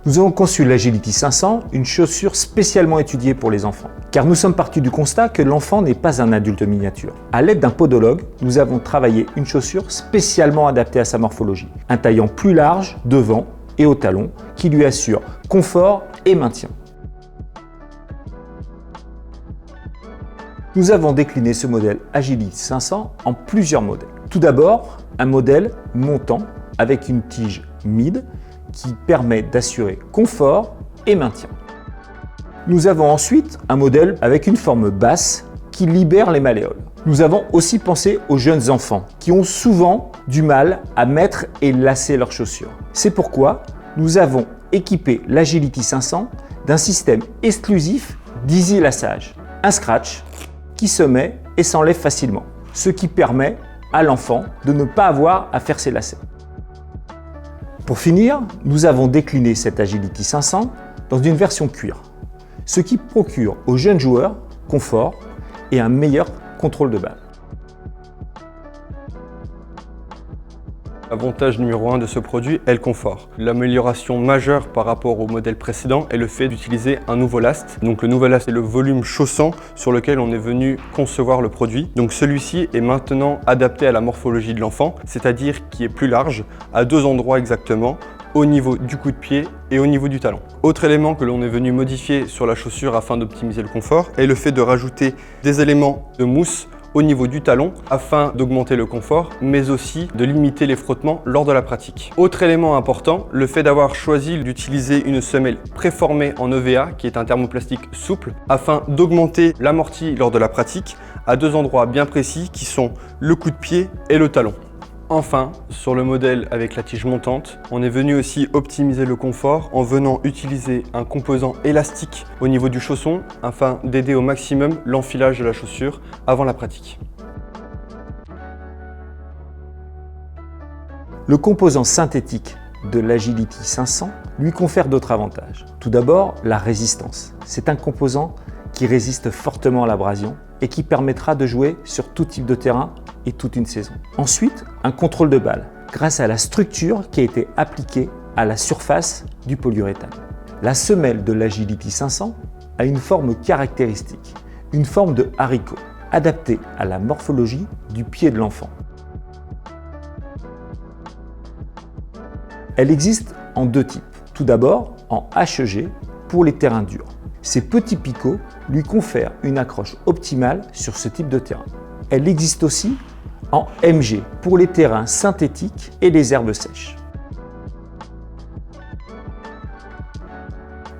Nous avons conçu l'Agility 500, une chaussure spécialement étudiée pour les enfants. Car nous sommes partis du constat que l'enfant n'est pas un adulte miniature. À l'aide d'un podologue, nous avons travaillé une chaussure spécialement adaptée à sa morphologie. Un taillant plus large devant et au talon qui lui assure confort et maintien. Nous avons décliné ce modèle Agility 500 en plusieurs modèles. Tout d'abord, un modèle montant avec une tige mid qui permet d'assurer confort et maintien. Nous avons ensuite un modèle avec une forme basse qui libère les malléoles. Nous avons aussi pensé aux jeunes enfants qui ont souvent du mal à mettre et lasser leurs chaussures. C'est pourquoi nous avons équipé l'Agility 500 d'un système exclusif d'easy lassage, un scratch qui se met et s'enlève facilement, ce qui permet à l'enfant de ne pas avoir à faire ses lacets. Pour finir, nous avons décliné cette Agility 500 dans une version cuir, ce qui procure aux jeunes joueurs confort et un meilleur contrôle de balle. L'avantage numéro 1 de ce produit est le confort. L'amélioration majeure par rapport au modèle précédent est le fait d'utiliser un nouveau last. Donc le nouvel last est le volume chaussant sur lequel on est venu concevoir le produit. Donc celui-ci est maintenant adapté à la morphologie de l'enfant, c'est-à-dire qui est plus large, à 2 endroits exactement, au niveau du coup de pied et au niveau du talon. Autre élément que l'on est venu modifier sur la chaussure afin d'optimiser le confort est le fait de rajouter des éléments de mousse au niveau du talon afin d'augmenter le confort, mais aussi de limiter les frottements lors de la pratique. Autre élément important, le fait d'avoir choisi d'utiliser une semelle préformée en EVA, qui est un thermoplastique souple, afin d'augmenter l'amorti lors de la pratique à 2 endroits bien précis qui sont le coup de pied et le talon. Enfin, sur le modèle avec la tige montante, on est venu aussi optimiser le confort en venant utiliser un composant élastique au niveau du chausson afin d'aider au maximum l'enfilage de la chaussure avant la pratique. Le composant synthétique de l'Agility 500 lui confère d'autres avantages. Tout d'abord, la résistance. C'est un composant qui résiste fortement à l'abrasion et qui permettra de jouer sur tout type de terrain et toute une saison. Ensuite, un contrôle de balle grâce à la structure qui a été appliquée à la surface du polyuréthane. La semelle de l'Agility 500 a une forme caractéristique, une forme de haricot, adaptée à la morphologie du pied de l'enfant. Elle existe en 2 types. Tout d'abord, en HEG pour les terrains durs. Ces petits picots lui confèrent une accroche optimale sur ce type de terrain. Elle existe aussi en MG pour les terrains synthétiques et les herbes sèches.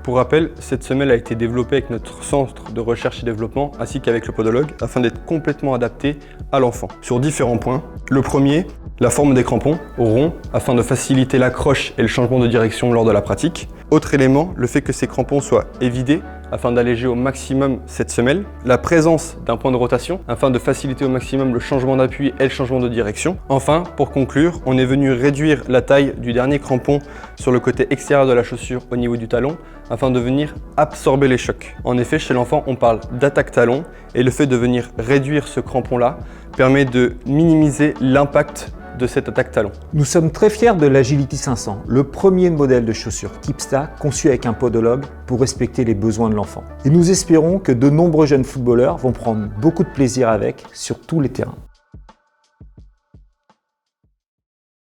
Pour rappel, cette semelle a été développée avec notre centre de recherche et développement ainsi qu'avec le podologue afin d'être complètement adaptée à l'enfant. Sur différents points. Le premier, la forme des crampons rond afin de faciliter l'accroche et le changement de direction lors de la pratique. Autre élément, le fait que ces crampons soient évidés afin d'alléger au maximum cette semelle. La présence d'un point de rotation afin de faciliter au maximum le changement d'appui et le changement de direction. Enfin, pour conclure, on est venu réduire la taille du dernier crampon sur le côté extérieur de la chaussure au niveau du talon afin de venir absorber les chocs. En effet, chez l'enfant, on parle d'attaque talon et le fait de venir réduire ce crampon-là permet de minimiser l'impact de cette attaque talon. Nous sommes très fiers de l'Agility 500, le premier modèle de chaussure Kipsta conçu avec un podologue pour respecter les besoins de l'enfant. Et nous espérons que de nombreux jeunes footballeurs vont prendre beaucoup de plaisir avec sur tous les terrains.